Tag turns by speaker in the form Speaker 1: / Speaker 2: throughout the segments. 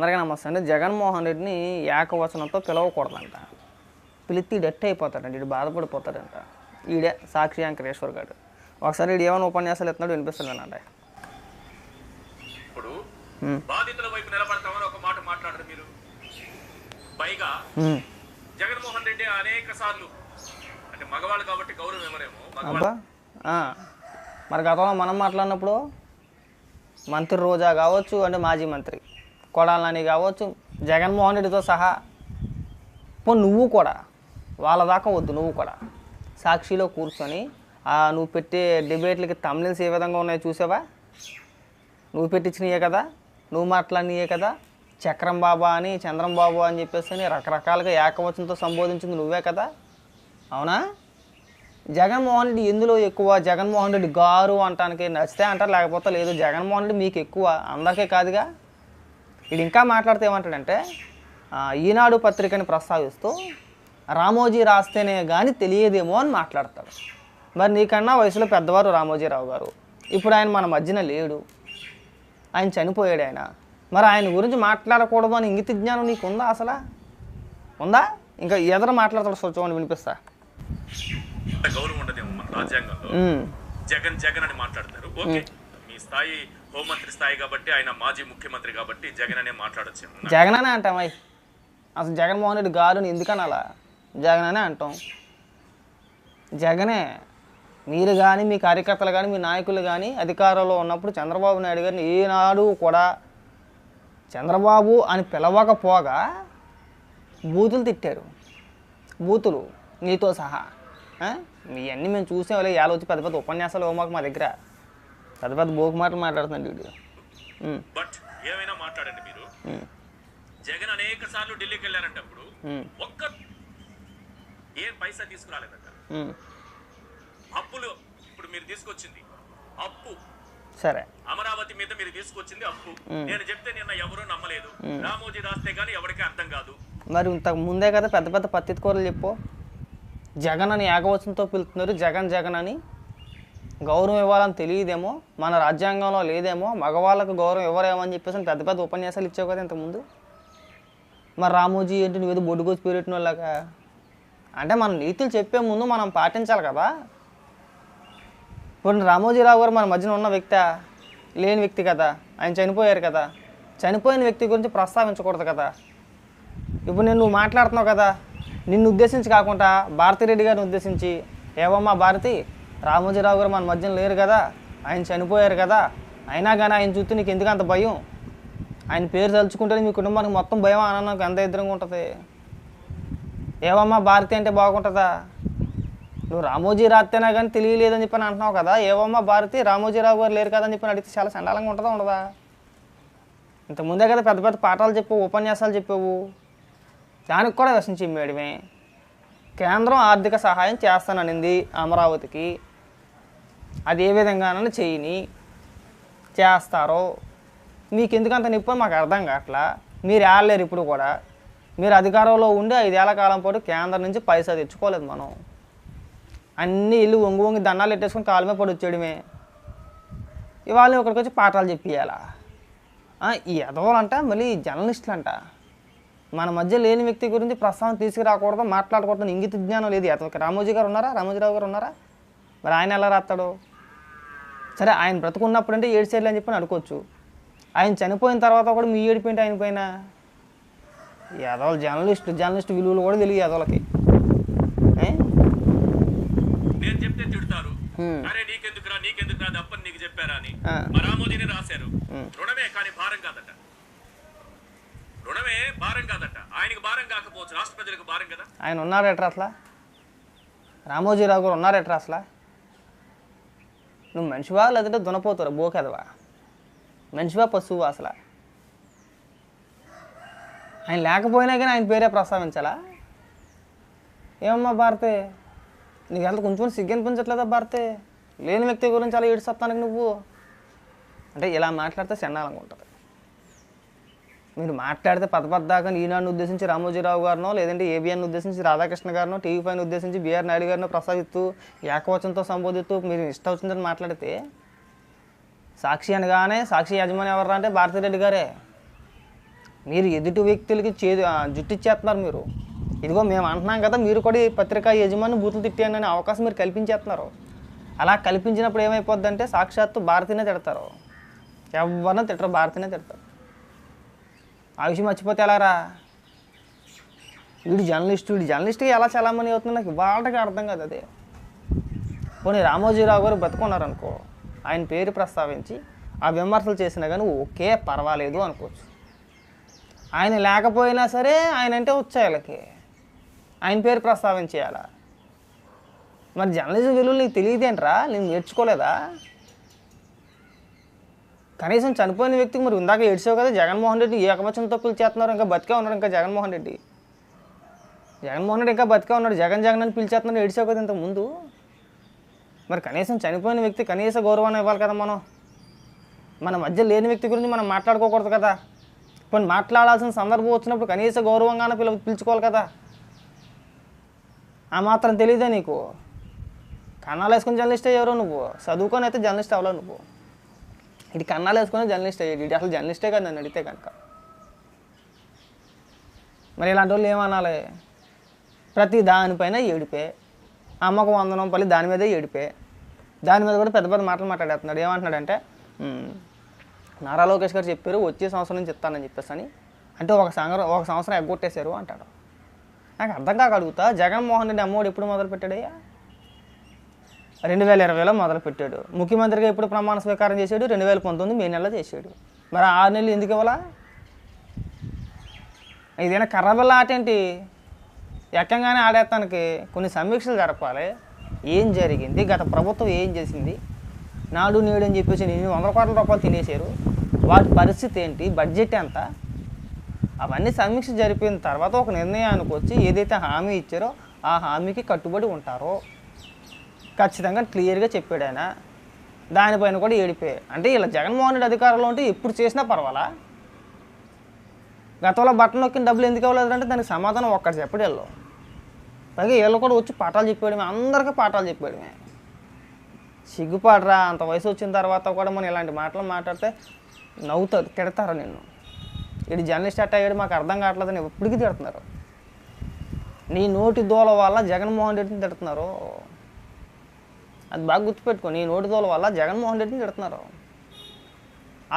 Speaker 1: అందరికీ నమస్తే అండి. జగన్మోహన్ రెడ్డిని ఏకవచనంతో పిలవకూడదంట. పిలిచి డెట్ అయిపోతాడండి, వీడు బాధపడిపోతాడంట. ఈడే సాక్షి వెంకటేశ్వర్ గారు. ఒకసారి వీడు ఏమైనా ఉపన్యాసాలు ఎత్తున్నాడు వినిపిస్తుందండి.
Speaker 2: ఇప్పుడు బాధితుల వైపు నిలబడతామని ఒక మాట మాట్లాడరు మీరు. పైగా జగన్మోహన్ రెడ్డి అనేక సార్లు అంటే మగవాళ్ళు కాబట్టి గౌరవం ఇవ్వరేమో.
Speaker 1: మరి గతంలో మనం మాట్లాడినప్పుడు మంత్రి రోజా కావచ్చు, అంటే మాజీ మంత్రి కొడాలని కావచ్చు, జగన్మోహన్ రెడ్డితో సహా నువ్వు కూడా వాళ్ళ దాకా వద్దు, నువ్వు కూడా సాక్షిలో కూర్చొని నువ్వు పెట్టే డిబేట్లకి తమిళన్స్ ఏ విధంగా ఉన్నాయో చూసావా? నువ్వు పెట్టించినయే కదా, నువ్వు మాట్లాడినయే కదా. చక్రం బాబా అని, చంద్రం బాబు అని చెప్పేసి రకరకాలుగా ఏకవచనంతో సంబోధించింది నువ్వే కదా, అవునా? జగన్మోహన్ రెడ్డి ఎందులో ఎక్కువ? జగన్మోహన్ రెడ్డి గారు అంటానికి నచ్చితే అంటారు, లేకపోతే లేదు. జగన్మోహన్ రెడ్డి మీకు ఎక్కువ, అందరికీ కాదుగా. ఇది ఇంకా మాట్లాడితే ఏమంటాడంటే, ఈనాడు పత్రికని ప్రస్తావిస్తూ రామోజీ రాస్తేనే కానీ తెలియదేమో అని మాట్లాడతాడు. మరి నీకన్నా వయసులో పెద్దవారు రామోజీరావు గారు. ఇప్పుడు ఆయన మన మధ్యన లేడు, ఆయన చనిపోయాడు. ఆయన మరి ఆయన గురించి మాట్లాడకూడదు అని ఇంగిత జ్ఞానం నీకు ఉందా? అసలు ఉందా? ఇంకా ఎదురు మాట్లాడతాడు, చూడండి వినిపిస్తా.
Speaker 2: గౌరవం ఉండదేమో మన రాజ్యాంగంలో. జగన్ జగన్ అని మాట్లాడతారు. ఓకే, మీ స్థాయి హోంమంత్రి స్థాయి కాబట్టి, ఆయన మాజీ ముఖ్యమంత్రి కాబట్టి జగన్ అనే మాట్లాడచ్చు.
Speaker 1: జగన్ అనే అంటామై. అసలు జగన్మోహన్ రెడ్డి గారుని ఎందుకని అలా జగన్ అనే అంటాం. జగనే. మీరు కానీ, మీ కార్యకర్తలు కానీ, మీ నాయకులు కానీ అధికారంలో ఉన్నప్పుడు చంద్రబాబు నాయుడు గారిని ఈనాడు కూడా చంద్రబాబు అని పిలవకపోగా బూతులు తిట్టారు. బూతులు నీతో సహా. మీ అన్నీ మేము చూసేవాళ్ళే. ఇవాళ వచ్చి పెద్ద పెద్ద ఉపన్యాసాలు ఇవ్వమాకు మా దగ్గర. పెద్ద పెద్ద బోకు మాటలు మాట్లాడుతున్నాడు వీడు.
Speaker 2: బట్ ఏమైనా మాట్లాడండి మీరు. జగన్ అనేక సార్లు ఢిల్లీకి వెళ్ళారంటే అప్పుడు ఒక్క ఏం పైసా తీసుకురాలేదంట. అప్పులు ఇప్పుడు మీరు తీసుకొచ్చింది అప్పు. సరే, అమరావతి మీద మీరు తీసుకొచ్చింది అప్పు. నేను చెప్తే నిన్న ఎవరూ నమ్మలేదు. రామోజీ రాస్తే గానీ ఎవరికీ అర్థం కాదు.
Speaker 1: మరి ఇంతకు ముందే కదా పెద్ద పెద్ద పత్తి కూరలు చెప్పు. జగన్ అని ఏకవచనంతో పిలుస్తున్నారు. జగన్ జగన్ అని. గౌరవం ఇవ్వాలని తెలియదేమో, మన రాజ్యాంగంలో లేదేమో, మగవాళ్ళకు గౌరవం ఇవ్వరేమో అని చెప్పేసి పెద్ద పెద్ద ఉపన్యాసాలు ఇచ్చావు కదా ఇంతకుముందు. మరి రామోజీ ఏంటి నువ్వేదో బొడ్డుగోసి పేరెట్టిన వాళ్ళగా? అంటే మన నీతులు చెప్పే ముందు మనం పాటించాలి కదా. ఇప్పుడు రామోజీరావు గారు మన మధ్యన ఉన్న వ్యక్తి, లేని వ్యక్తి కదా. ఆయన చనిపోయారు కదా. చనిపోయిన వ్యక్తి గురించి ప్రస్తావించకూడదు కదా. ఇప్పుడు నువ్వు మాట్లాడుతున్నావు కదా, నిన్ను ఉద్దేశించి కాకుండా భారతిరెడ్డి గారిని ఉద్దేశించి, ఏవమ్మా భారతి, రామోజీరావు గారు మన మధ్యన లేరు కదా, ఆయన చనిపోయారు కదా, అయినా కానీ ఆయన చూస్తే నీకు ఎందుకు అంత భయం? ఆయన పేరు తలుచుకుంటే మీ కుటుంబానికి మొత్తం భయం ఆనందం ఎంత ఇద్దరంగా ఉంటుంది. ఏవమ్మా భారతి అంటే బాగుంటుందా? నువ్వు రామోజీ రాస్తేనా కానీ తెలియలేదని చెప్పని అంటున్నావు కదా. ఏవమ్మా భారతి, రామోజీరావు గారు లేరు కదా అని చెప్పని అడిగితే చాలా చండాలంగా ఉంటుందా ఉండదా? ఇంతకుముందే కదా పెద్ద పెద్ద పాఠాలు చెప్పావు, ఉపన్యాసాలు చెప్పావు. దానికి కూడా విషయం చెప్పేయడమే. కేంద్రం ఆర్థిక సహాయం చేస్తాననింది అమరావతికి. అది ఏ విధంగానైనా చేయని చేస్తారో మీకు ఎందుకంత నిప్పు మాకు అర్థం కావట్లా. మీరు ఆడలేరు ఇప్పుడు కూడా. మీరు అధికారంలో ఉండి 5 ఏళ్ల కాలం పాటు కేంద్రం నుంచి పైసా తెచ్చుకోలేదు. మనం అన్నీ ఇల్లు వంగి వంగి దండాలు పెట్టేసుకొని కాలు మీద పడి వచ్చేయడమే. ఇవాళ ఒకరికి వచ్చి పాఠాలు చెప్పియాలా? ఈ ఎదవలంట, మళ్ళీ జర్నలిస్టులు అంట. మన మధ్య లేని వ్యక్తి గురించి ప్రస్తావన తీసుకురాకూడదు, మాట్లాడకూడదు. ఇంగిత జ్ఞానం లేదు. అతనికి రామోజీ గారు ఉన్నారా? రామోజీరావు గారు ఉన్నారా? మరి ఆయన ఎలా రాస్తాడు? సరే, ఆయన బ్రతుకున్నప్పుడు అంటే 7 సైడ్లు అని చెప్పి అనుకోవచ్చు. ఆయన చనిపోయిన తర్వాత కూడా మీ ఏడిపోయింటే ఆయన పైన ఎదవలు జర్నలిస్ట్ విలువలు కూడా తెలియదు ఎదవలకి.
Speaker 2: నేను చెప్తే తిడతారు, అరే నీకెందుకురా నీకెందుకురా తప్పని నీకు చెప్పారా అని. రామోజీని రాశారు. రుణమే కానీ భారం కాదట. రుణమే భారం కాదట. ఆయనకి భారం కాకపోవచ్చు, రాష్ట్ర ప్రజలకు భారం కదా.
Speaker 1: ఆయన ఉన్నారెట్రా అసలు? రామోజీరావు గారు ఉన్నారెట్రా అసలు? నువ్వు మనిషివా లేదంటే దునపోతారా? బోకెదవా? మనిషివా పశువా అసలు? ఆయన లేకపోయినా కానీ ఆయన పేరే ప్రస్తావించాలా? ఏమమ్మా భారతే, నీకు ఎంత కొంచెం సిగ్గనిపించట్లేదా భారతే? లేని వ్యక్తి గురించి అలా ఏడుస్తానికి నువ్వు అంటే ఇలా మాట్లాడితే చండాలంగా ఉంటుంది. మీరు మాట్లాడితే పదపద్దాకా ఈనాడుని ఉద్దేశించి రామోజీరావు గారినో, లేదంటే ఏబిఎన్ ఉద్దేశించి రాధాకృష్ణ గారినో, టీవీ5 ఉద్దేశించి బిఆర్ నాయుడు గారినో ప్రస్తావిస్తూ ఏకవచనంతో సంబోధిస్తూ మీరు ఇష్టం వచ్చిందని మాట్లాడితే, సాక్షి అనగానే సాక్షి యజమాని ఎవర్రా అంటే భారతిరెడ్డి గారే. మీరు ఎదుటి వ్యక్తులకి జుట్టిచ్చేస్తున్నారు మీరు. ఇదిగో మేము అంటున్నాం కదా, మీరు కూడా ఈ పత్రికా యజమాని బూతులు తిట్టాను అనే అవకాశం మీరు కల్పించేస్తున్నారు. అలా కల్పించినప్పుడు ఏమైపోద్ది అంటే సాక్షాత్తు భారతీనే తిడతారు. ఎవరినో తిట్టరు, భారతీనే తిడతారు. ఆ విషయం మర్చిపోతే ఎలారా? వీడు జర్నలిస్ట్కి ఎలా చలామణి అవుతుంది నాకు వాళ్ళకి అర్థం కాదు. అదే పోనీ రామోజీరావు గారు బతుకున్నారనుకో, ఆయన పేరు ప్రస్తావించి ఆ విమర్శలు చేసినా కానీ ఓకే పర్వాలేదు అనుకోవచ్చు. ఆయన లేకపోయినా సరే ఆయన అంటే వచ్చేయాలకి ఆయన పేరు ప్రస్తావించేయాలా? మరి జర్నలిజం విలువలు నీకు తెలియదేంట్రా? నేను నేర్చుకోలేదా? కనీసం చనిపోయిన వ్యక్తికి మరి ఇందాక ఏడ్చావు కదా, జగన్మోహన్ రెడ్డి ఏకవచనంతో పిలిచేస్తున్నారు, ఇంకా బతికే ఉన్నాడు. ఇంకా జగన్మోహన్ రెడ్డి ఇంకా బతికే ఉన్నాడు, జగన్ అని పిలిచేస్తున్నాడు, ఏడ్చావు కదా ఇంతకుముందు. మరి కనీసం చనిపోయిన వ్యక్తి కనీస గౌరవాన్ని ఇవ్వాలి కదా. మన మధ్య లేని వ్యక్తి గురించి మనం మాట్లాడుకోకూడదు కదా. ఇప్పుడు మాట్లాడాల్సిన సందర్భం వచ్చినప్పుడు కనీస గౌరవంగానే పిలుచుకోవాలి కదా. ఆ మాత్రం తెలియదే నీకు? కన్నాలు వేసుకుని జర్నలిస్ట్ అయ్యారు నువ్వు, చదువుకొని అయితే జర్నలిస్ట్ అవ్వలేవు నువ్వు. ఇది కన్నాలు వేసుకుని జర్నలిస్ట్ అయ్యాడు, ఇది అసలు జర్నలిస్టే కదా నన్ను అడిగితే కనుక. మరి ఇలాంటి వాళ్ళు ఏమనాలి? ప్రతి దానిపైన ఏడిపే, అమ్మకు వందనం పల్లి దాని మీదే ఏడిపే, దాని మీద కూడా పెద్ద పెద్ద మాటలు మాట్లాడేస్తున్నాడు. ఏమంటున్నాడంటే నారా లోకేష్ గారు చెప్పారు వచ్చే సంవత్సరం నుంచి ఇస్తానని చెప్పేసి అని, అంటే ఒక సంవత్సరం ఎగ్గొట్టేశారు అంటాడు. నాకు అర్థం కాక అడుగుతా, జగన్మోహన్ రెడ్డి అమ్మఒడి ఎప్పుడు మొదలు పెట్టాడయ్యా? 2020లో మొదలుపెట్టాడు. ముఖ్యమంత్రిగా ఎప్పుడు ప్రమాణ స్వీకారం చేశాడు? 2019 మే నెలలో చేశాడు. మరి 6 నెలలు ఎందుకు ఇవ్వాలా? ఇదైనా కర్రబిల్ల ఆట ఏంటి? ఎక్కంగానే ఆడేస్తానికి కొన్ని సమీక్షలు జరపాలి. ఏం జరిగింది, గత ప్రభుత్వం ఏం చేసింది, నాడు నేడు అని చెప్పేసి 100 కోట్ల రూపాయలు తినేశారు, వాటి పరిస్థితి ఏంటి, బడ్జెట్ ఎంత, అవన్నీ సమీక్ష జరిపిన తర్వాత ఒక నిర్ణయానికి వచ్చి ఏదైతే హామీ ఇచ్చారో ఆ హామీకి కట్టుబడి ఉంటారో ఖచ్చితంగా క్లియర్గా చెప్పాడు ఆయన. దానిపైన కూడా ఏడిపోయాయి. అంటే ఇలా జగన్మోహన్ రెడ్డి అధికారంలో ఉంటే ఎప్పుడు చేసినా పర్వాలా? గతంలో బట్టలు నొక్కిన డబ్బులు ఎందుకు ఇవ్వలేదు అంటే దానికి సమాధానం ఒక్కటి చెప్పడు వీళ్ళు. పైగా వీళ్ళు కూడా వచ్చి పాఠాలు చెప్పేయడమే, అందరికీ పాఠాలు చెప్పేయడమే. సిగ్గుపాడరా? అంత వయసు వచ్చిన తర్వాత కూడా మనం ఇలాంటి మాటలు మాట్లాడితే నవ్వుతారు, తిడతారు నిన్ను. ఇది జర్నలిస్ట్ అట్ట అయ్యాడు మాకు అర్థం కావట్లేదని ఎప్పటికీ తిడుతున్నారు. నీ నోటి దూల వల్ల జగన్మోహన్ రెడ్డిని తిడుతున్నారు. అది బాగా గుర్తుపెట్టుకో, నీ నోటి దూల వల్ల జగన్మోహన్ రెడ్డిని తిడుతున్నారు.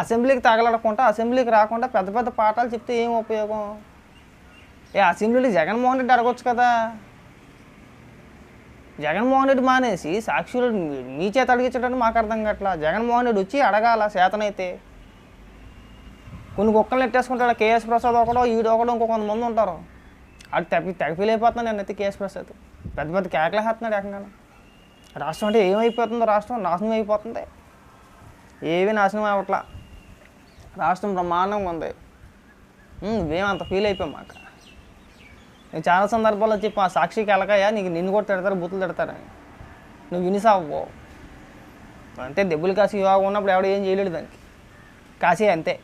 Speaker 1: అసెంబ్లీకి తగలడకుండా, అసెంబ్లీకి రాకుండా పెద్ద పెద్ద పాఠాలు చెప్తే ఏం ఉపయోగం? అసెంబ్లీలో జగన్మోహన్ రెడ్డి అడగొచ్చు కదా. జగన్మోహన్ రెడ్డి మానేసి సాక్షులు మీ చేత అడిగించడానికి మాకు అర్థం కావట్లా. జగన్మోహన్ రెడ్డి వచ్చి అడగాల చేతనైతే. కొన్ని కుక్కలు నెట్టేసుకుంటాడు కేఎస్ ప్రసాద్ ఒకడో, ఈడు ఒకడో, ఇంకో కొంతమంది ఉంటారు. అది తెగపిలైపోతున్నాను నేను అయితే కేఎస్ ప్రసాద్ పెద్ద పెద్ద కేకలు వేస్తున్నాడు ఏకంగా. రాష్ట్రం అంటే ఏమైపోతుందో, రాష్ట్రం నాశనం అయిపోతుంది. ఏవి నాశనం అవ్వట్లా, రాష్ట్రం బ్రహ్మాండంగా ఉంది. నువ్వేమంత ఫీల్ అయిపోయాం మాకు. నేను చాలా సందర్భాల్లో చెప్పి ఆ సాక్షికి వెళ్ళకయ్యా నిన్ను కూడా తిడతారు, బూతులు తిడతారని. నువ్వు వినిసావు అంతే. దెబ్బలు కాసి యోగా ఉన్నప్పుడు ఎవడో ఏం చేయలేడు దానికి, కాసే అంతే.